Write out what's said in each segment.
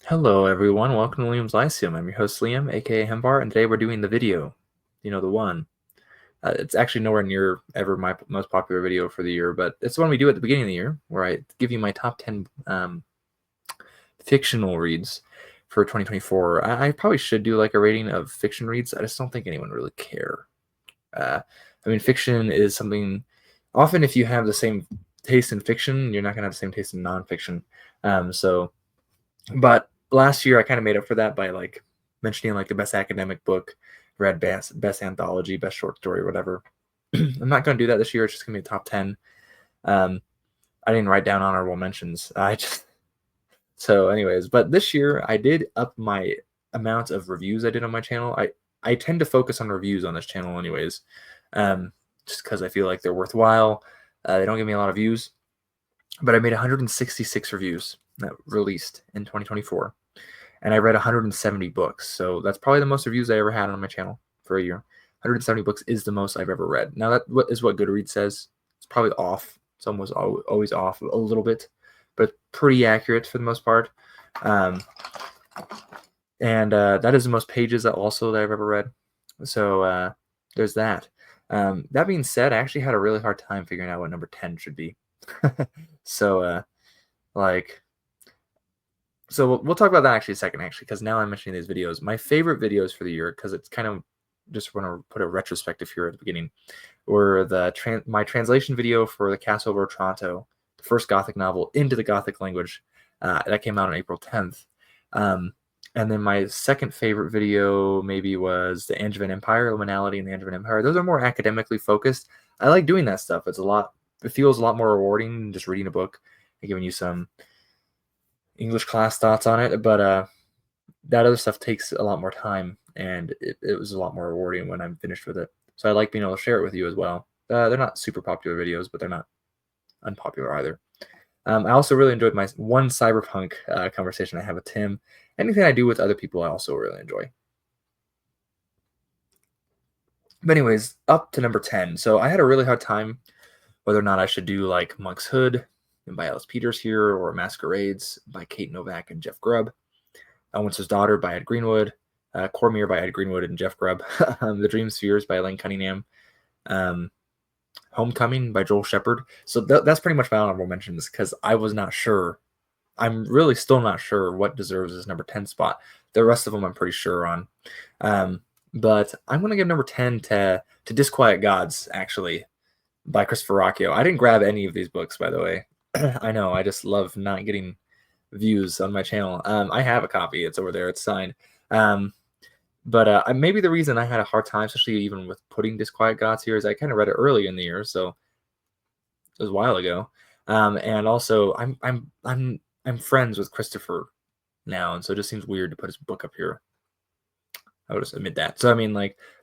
Hello, everyone. Welcome to Liam's Lyceum. I'm your host, Liam, aka Hembar, and today we're doing the video. The one. It's actually nowhere near ever my most popular video for the year, but it's the one we do at the beginning of the year, where I give you my top 10 fictional reads for 2024. I probably should do like a rating of fiction reads. I just don't think anyone really care. Fiction is something. Often, if you have the same taste in fiction, you're not gonna have the same taste in nonfiction. But last year I kind of made up for that by like mentioning like the best academic book, read best anthology, best short story, whatever. I'm not going to do that this year. It's just going to be a top 10. Um, I didn't write down honorable mentions. Anyways, but this year I did up my amount of reviews I did on my channel. I tend to focus on reviews on this channel, anyways, just because I feel like they're worthwhile. They don't give me a lot of views, but I made 166 reviews that released in 2024, and I read 170 books. So that's probably the most reviews I ever had on my channel for a year. 170 books is the most I've ever read. Now that is what Goodreads says. It's probably off. It's almost always off a little bit, but pretty accurate for the most part. That is the most pages that I've ever read. So there's that. That being said, I actually had a really hard time figuring out what number 10 should be. So we'll talk about that actually a second, because now I'm mentioning these videos. My favorite videos for the year, because it's kind of just want to put a retrospective here at the beginning, were my translation video for The Castle of Otranto, the first Gothic novel into the Gothic language. That came out on April 10th. And then my second favorite video maybe was The Angevin Empire, Liminality and the Angevin Empire. Those are more academically focused. I like doing that stuff. It feels a lot more rewarding than just reading a book and giving you some English class thoughts on it. But that other stuff takes a lot more time, and it was a lot more rewarding when I'm finished with it. So I like being able to share it with you as well. They're not super popular videos, but they're not unpopular either. I also really enjoyed my one cyberpunk conversation I have with Tim. Anything I do with other people, I also really enjoy. But anyways, up to number 10. So I had a really hard time whether or not I should do like Monk's Hood by Alice Peters here, or Masquerades by Kate Novak and Jeff Grubb, Winter's Daughter by Ed Greenwood, Cormier by Ed Greenwood and Jeff Grubb, The Dream Spheres by Elaine Cunningham, Homecoming by Joel Shepard. So that's pretty much my honorable mentions, because I was not sure. I'm really still not sure what deserves this number 10 spot. The rest of them I'm pretty sure on. But I'm going to give number 10 to Disquiet Gods, actually, by Christopher Ruocchio. I didn't grab any of these books, by the way. I know, I just love not getting views on my channel. I have a copy. It's over there. It's signed. But maybe the reason I had a hard time, especially even with putting Disquiet Gods here, is I kind of read it early in the year, so it was a while ago. And also, I'm friends with Christopher now, and so it just seems weird to put his book up here. I would just admit that. So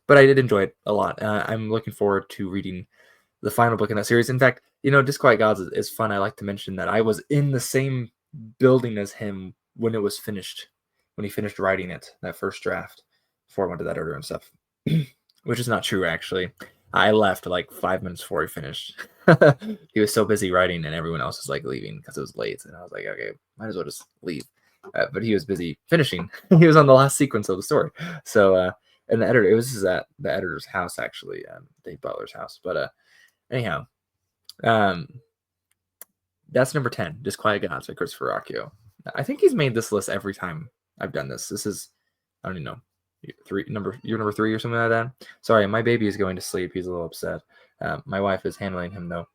but I did enjoy it a lot. I'm looking forward to reading the final book in that series. In fact, Disquiet Gods is fun. I like to mention that I was in the same building as him when it was finished, when he finished writing it, that first draft, before I went to that order and stuff, which is not true, actually. I left like 5 minutes before he finished. He was so busy writing, and everyone else was like leaving because it was late. And I was like, okay, might as well just leave. But he was busy finishing. He was on the last sequence of the story. So, and the editor, it was at the editor's house, actually, Dave Butler's house. But anyhow, that's number 10, Disquiet Gods by Christopher Ruocchio. I think he's made this list every time I've done this. This is, I don't even know, you're number 3 or something like that. Sorry, my baby is going to sleep. He's a little upset. My wife is handling him, though.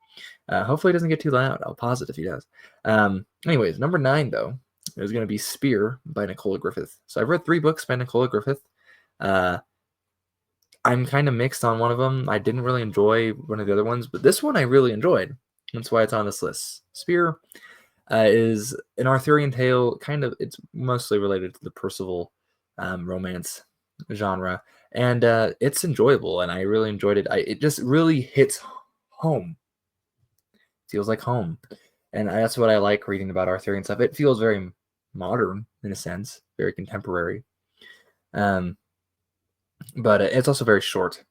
Hopefully it doesn't get too loud. I'll pause it if he does. Anyways, number 9, though, is going to be Spear by Nicola Griffith. So I've read 3 books by Nicola Griffith. I'm kind of mixed on one of them. I didn't really enjoy one of the other ones, but this one I really enjoyed. That's why it's on this list. Spear is an Arthurian tale. It's mostly related to the Percival romance genre, and it's enjoyable, and I really enjoyed it. It just really hits home. Feels like home, and that's what I like reading about Arthurian stuff. It feels very modern in a sense, very contemporary. But it's also very short,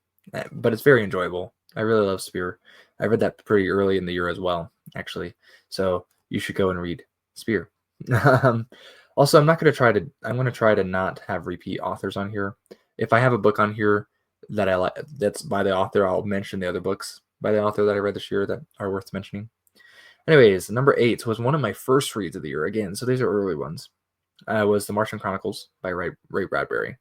but it's very enjoyable. I really love Spear. I read that pretty early in the year as well, actually. So you should go and read Spear. Also, I'm going to try to not have repeat authors on here. If I have a book on here that I like that's by the author, I'll mention the other books by the author that I read this year that are worth mentioning. Anyways, number 8 was one of my first reads of the year again. So these are early ones. Was The Martian Chronicles by Ray Bradbury.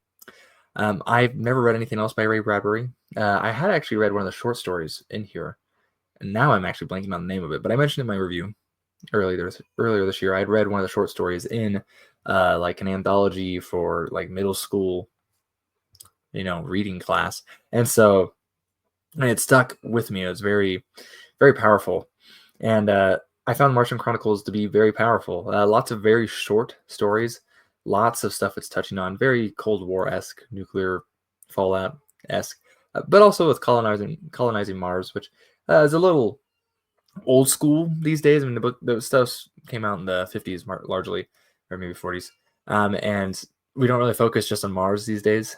I've never read anything else by Ray Bradbury. I had actually read one of the short stories in here, and now I'm actually blanking on the name of it. But I mentioned in my review earlier this year. I had read one of the short stories in like an anthology for like middle school, reading class, and so it stuck with me. It was very, very powerful, and I found Martian Chronicles to be very powerful. Lots of very short stories, lots of stuff it's touching on, very Cold War-esque, nuclear fallout-esque, but also with colonizing Mars, which is a little old school these days. I mean, the stuff came out in the 50s largely, or maybe 40s, and we don't really focus just on Mars these days.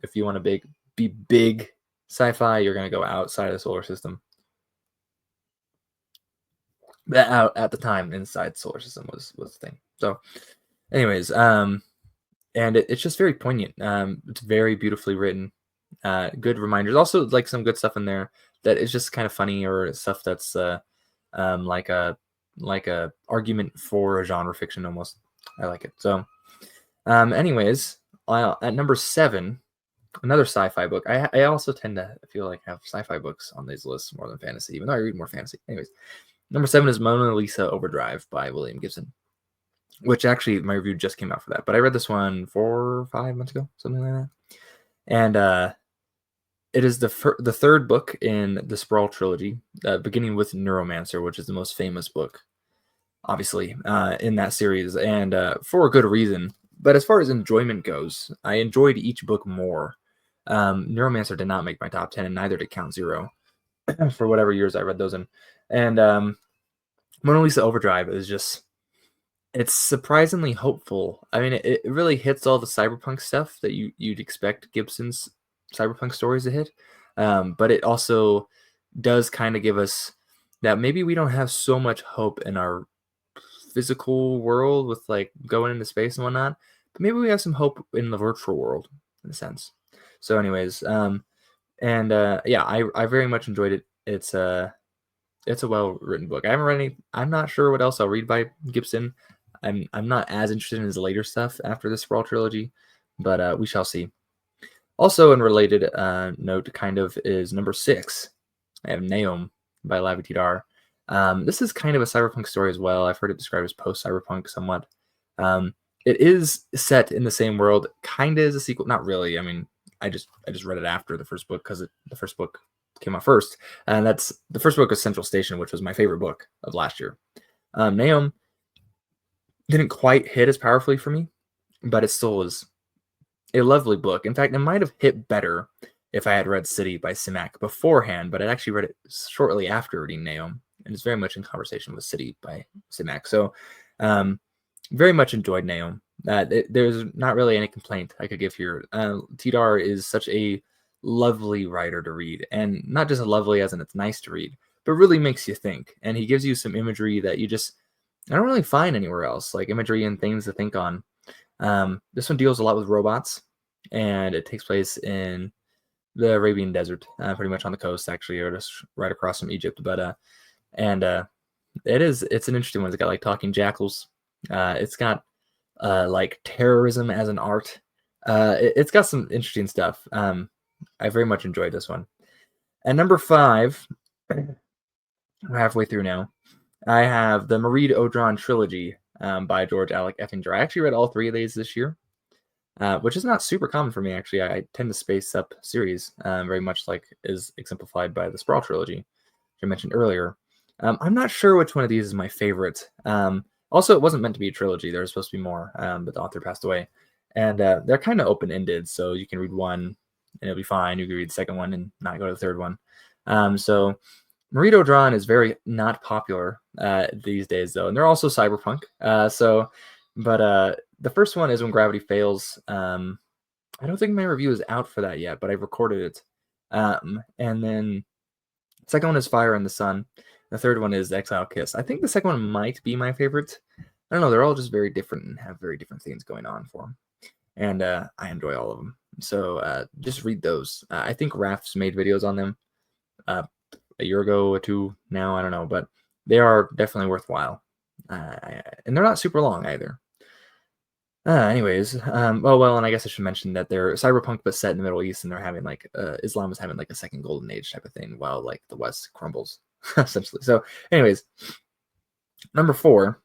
If you want to be big sci-fi, you're going to go outside the solar system. That out at the time inside the solar system was the thing. So, anyways, and it's just very poignant. It's very beautifully written. Good reminders. Also, like some good stuff in there that is just kind of funny, or stuff that's like a argument for a genre fiction almost. I like it. So, anyways, at number 7, another sci-fi book. I also tend to feel like I have sci-fi books on these lists more than fantasy, even though I read more fantasy. Anyways, number 7 is Mona Lisa Overdrive by William Gibson, which actually my review just came out for that. But I read this one 4 or 5 months ago, something like that. And it is the third book in the Sprawl trilogy, beginning with Neuromancer, which is the most famous book, obviously, in that series, and for a good reason. But as far as enjoyment goes, I enjoyed each book more. Neuromancer did not make my top 10, and neither did Count Zero for whatever years I read those in. And Mona Lisa Overdrive is just, it's surprisingly hopeful. I mean, it really hits all the cyberpunk stuff that you'd expect Gibson's cyberpunk stories to hit, but it also does kind of give us that maybe we don't have so much hope in our physical world with like going into space and whatnot, but maybe we have some hope in the virtual world in a sense. So anyways, yeah, I very much enjoyed it. It's a well written book. I haven't read any. I'm not sure what else I'll read by Gibson. I'm not as interested in his later stuff after the Sprawl trilogy, but we shall see. Also, in related note, kind of, is number 6. I have Neom by Lavi Tidar. This is kind of a cyberpunk story as well. I've heard it described as post-cyberpunk somewhat. It is set in the same world, kind of as a sequel. Not really. I mean, I just read it after the first book because the first book came out first, and that's the first book was Central Station, which was my favorite book of last year. Neom didn't quite hit as powerfully for me, but it still was a lovely book. In fact, it might have hit better if I had read City by Simak beforehand, but I actually read it shortly after reading Neom, and it's very much in conversation with City by Simak. So, very much enjoyed Neom. There's not really any complaint I could give here. Tidar is such a lovely writer to read, and not just lovely as in it's nice to read, but really makes you think. And he gives you some imagery that I don't really find anywhere else, like imagery and things to think on. This one deals a lot with robots, and it takes place in the Arabian Desert, pretty much on the coast, actually, or just right across from Egypt. But it's an interesting one. It's got like talking jackals. It's got like terrorism as an art. It's got some interesting stuff. I very much enjoyed this one. And number 5, we're halfway through now. I have the Mareed Odron trilogy by George Alec Effinger. I actually read all 3 of these this year, which is not super common for me, actually. I tend to space up series, very much like is exemplified by the Sprawl trilogy, which I mentioned earlier. I'm not sure which one of these is my favorite. Also, it wasn't meant to be a trilogy. There was supposed to be more, but the author passed away. And they're kind of open-ended, so you can read one and it'll be fine. You can read the second one and not go to the third one. So Mareed Odron is very not popular these days, though, and they're also cyberpunk. But the first one is When Gravity Fails. I don't think my review is out for that yet, but I've recorded it. And then the second one is Fire and the Sun. The third one is Exile Kiss. I think the second one might be my favorite. I don't know, they're all just very different and have very different things going on for them. And I enjoy all of them. So just read those. I think Raf's made videos on them a year ago or two now, I don't know, but they are definitely worthwhile. And they're not super long either. Anyways, well, and I guess I should mention that they're cyberpunk but set in the Middle East, and they're having like Islam is having like a second golden age type of thing, while like the West crumbles essentially. So, anyways, number 4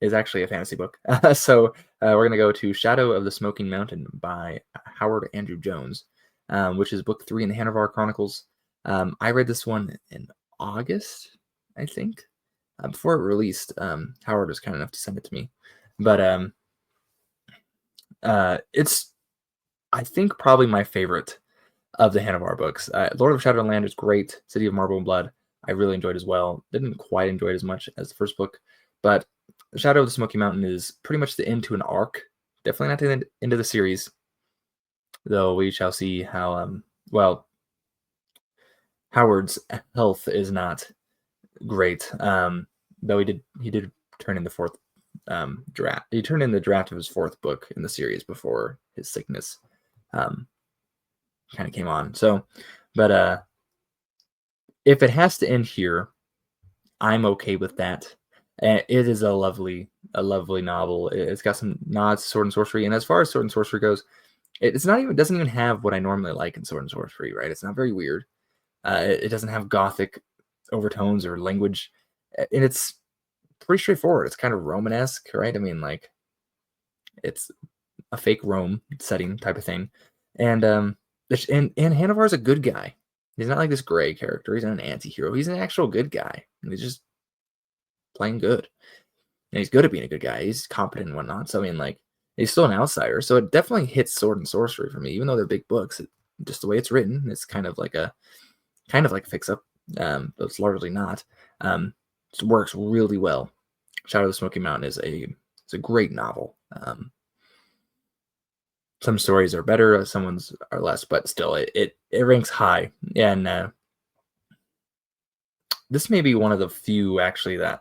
is actually a fantasy book. So we're gonna go to Shadow of the Smoking Mountain by Howard Andrew Jones, which is book 3 in the Hanavar Chronicles. I read this one in August, I think, before it released. Howard was kind enough to send it to me, but it's, I think, probably my favorite of the Hanavar books. Lord of Shadowland is great. City of Marble and Blood, I really enjoyed as well. Didn't quite enjoy it as much as the first book, but Shadow of the Smoky Mountain is pretty much the end to an arc. Definitely not the end of the series, though we shall see how, well, Howard's health is not great. Though he did turn in the fourth draft. He turned in the draft of his 4th book in the series before his sickness kind of came on. So, but if it has to end here, I'm okay with that. And it is a lovely novel. It's got some nods to Sword and Sorcery, and as far as Sword and Sorcery goes, doesn't even have what I normally like in Sword and Sorcery. Right? It's not very weird. It doesn't have gothic overtones or language, and it's pretty straightforward. It's kind of Romanesque, right? I mean, like, it's a fake Rome setting type of thing, and Hanavar's a good guy. He's not like this gray character. He's not an anti-hero. He's an actual good guy. He's just playing good, and he's good at being a good guy. He's competent and whatnot. So I mean, like, he's still an outsider. So it definitely hits Sword and Sorcery for me, even though they're big books. Just the way it's written, it's kind of like a fix up. But it's largely not. It works really well. Shadow of the Smoky Mountain is a great novel. Some stories are better, some ones are less, but still, it ranks high. And this may be one of the few actually that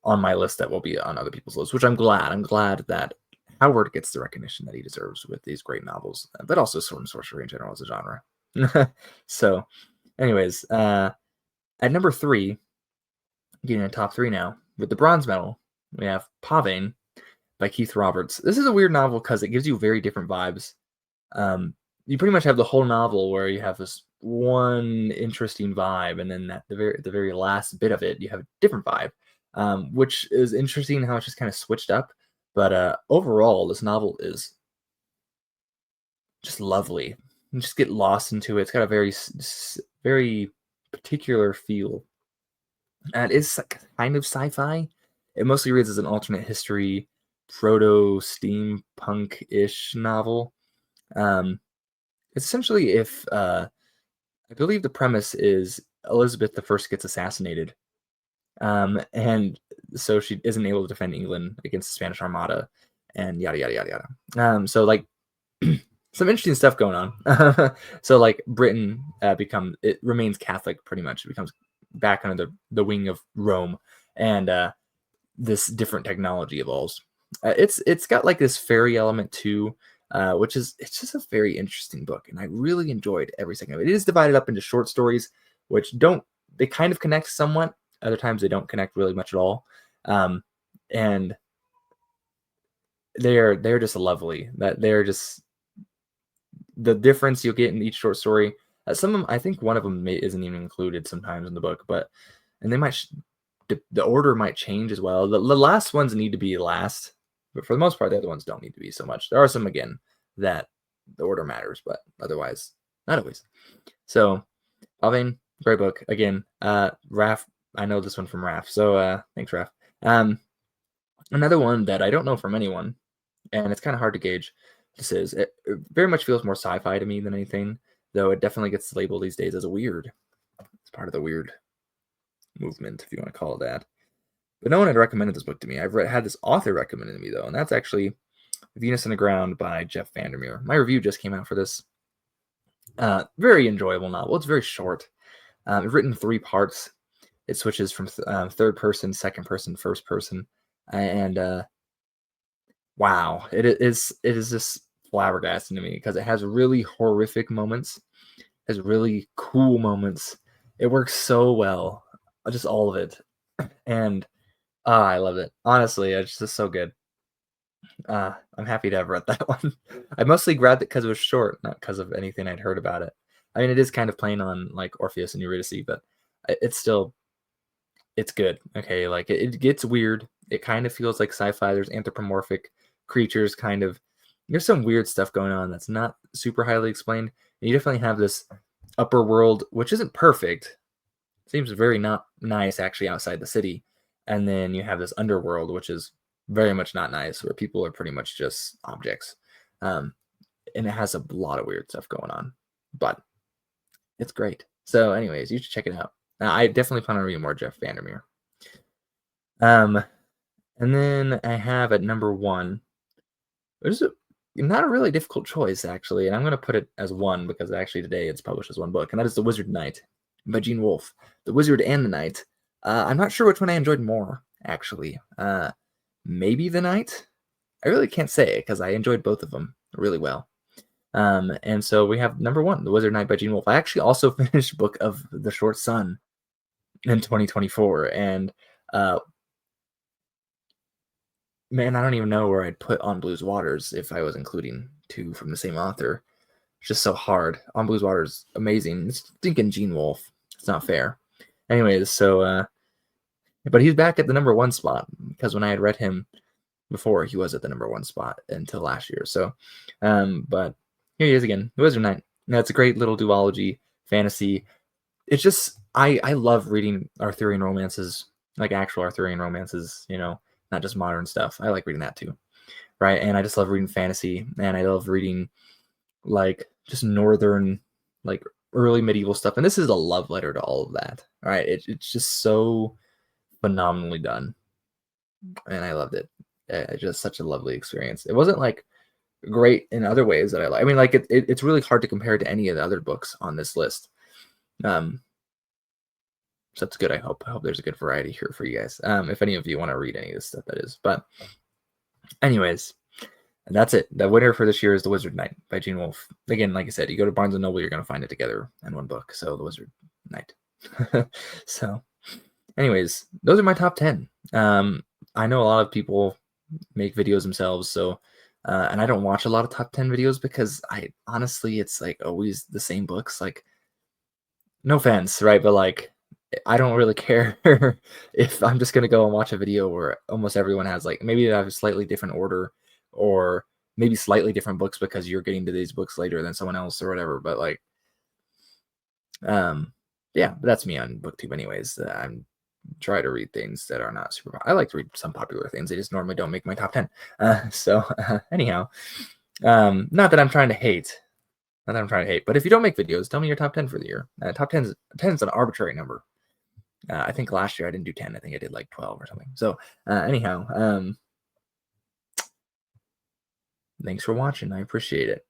on my list that will be on other people's lists, which I'm glad. I'm glad that Howard gets the recognition that he deserves with these great novels, but also Sword and Sorcery in general as a genre. So, anyways, at number 3, getting a top 3 now, with the bronze medal, we have Pavane by Keith Roberts. This is a weird novel because it gives you very different vibes. You pretty much have the whole novel where you have this one interesting vibe, and then at the very last bit of it, you have a different vibe, which is interesting how it's just kind of switched up. But overall, this novel is just lovely. You just get lost into it. It's got a very particular feel. And it's kind of sci-fi. It mostly reads as an alternate history, proto-steampunk-ish novel. It's essentially if I believe the premise is Elizabeth I gets assassinated, and so she isn't able to defend England against the Spanish Armada, and yada yada yada yada. So like some interesting stuff going on. So like Britain remains Catholic pretty much. It becomes back under the wing of Rome, and this different technology evolves. It's got like this fairy element too, which it's just a very interesting book, and I really enjoyed every second of it. It is divided up into short stories, which they kind of connect somewhat. Other times they don't connect really much at all, and they're just lovely. That they're just the difference you'll get in each short story. Some of them, I think one of them isn't even included sometimes in the book, and they might the order might change as well. The last ones need to be last, but for the most part, the other ones don't need to be so much. There are some again that the order matters, but otherwise, not always. So, Pavane, great book again. Raf, I know this one from Raf, so thanks, Raf. Another one that I don't know from anyone, and it's kind of hard to gauge. It very much feels more sci-fi to me than anything, though it definitely gets labeled these days as a weird. It's part of the weird movement, if you want to call it that. But no one had recommended this book to me. I've had this author recommended to me, though, and that's actually Venus on the Ground by Jeff Vandermeer. My review just came out for this. Very enjoyable novel. It's very short. It's written in 3 parts. It switches from third person, second person, first person, and wow, it is just flabbergasting to me because it has really horrific moments, has really cool moments. It works so well, just all of it, and I love it. Honestly, it's just so good. I'm happy to have read that one. I mostly grabbed it because it was short, not because of anything I'd heard about it. I mean, it is kind of playing on like Orpheus and Eurydice, but it's still it's good. Okay, like it gets weird. It kind of feels like sci-fi. There's anthropomorphic creatures, kind of. There's some weird stuff going on that's not super highly explained. And you definitely have this upper world, which isn't perfect. Seems very not nice actually outside the city. And then you have this underworld, which is very much not nice, where people are pretty much just objects. Um, and it has a lot of weird stuff going on, but it's great. So, anyways, you should check it out. I definitely plan on reading more Jeff Vandermeer. Um, and then I have at number one, which is not a really difficult choice actually, and I'm going to put it as one because actually today it's published as one book, and that is The Wizard Knight by Gene Wolfe. The Wizard and the Knight. I'm not sure which one I enjoyed more actually. Maybe the Knight. I really can't say because I enjoyed both of them really well. And so we have number one, The Wizard Knight by Gene Wolfe. I actually also finished Book of the Short Sun in 2024, and uh, man, I don't even know where I'd put On Blue's Waters if I was including two from the same author. It's just so hard. On Blue's Waters, amazing. It's thinking Gene Wolfe. It's not fair. Anyways, but he's back at the number one spot because when I had read him before, he was at the number one spot until last year. So, but here he is again, The Wizard Knight. Now it's a great little duology fantasy. It's just I love reading Arthurian romances, like actual Arthurian romances. Not just modern stuff. I like reading that too, right? And I just love reading fantasy, and I love reading like just northern, like early medieval stuff. And this is a love letter to all of that, right? It's just so phenomenally done, and I loved it. Just such a lovely experience. It wasn't like great in other ways that I like. I mean, like it's really hard to compare to any of the other books on this list. Um, so that's good. I hope there's a good variety here for you guys. If any of you want to read any of this stuff, that is. But anyways, and that's it. The winner for this year is The Wizard Knight by Gene Wolfe. Again, like I said, you go to Barnes and Noble, you're gonna find it together in one book. So The Wizard Knight. So, anyways, those are my top 10. I know a lot of people make videos themselves, so and I don't watch a lot of top 10 videos because I honestly it's like always the same books. Like, no offense, right? But like I don't really care if I'm just gonna go and watch a video where almost everyone has like maybe they have a slightly different order or maybe slightly different books because you're getting to these books later than someone else or whatever. But like, yeah, but that's me on BookTube, anyways. I'm try to read things that are not super. I like to read some popular things. They just normally don't make my top 10. Anyhow, not that I'm trying to hate. Not that I'm trying to hate, but if you don't make videos, tell me your top 10 for the year. Top 10 is an arbitrary number. I think last year I didn't do 10. I think I did like 12 or something. So anyhow, thanks for watching. I appreciate it.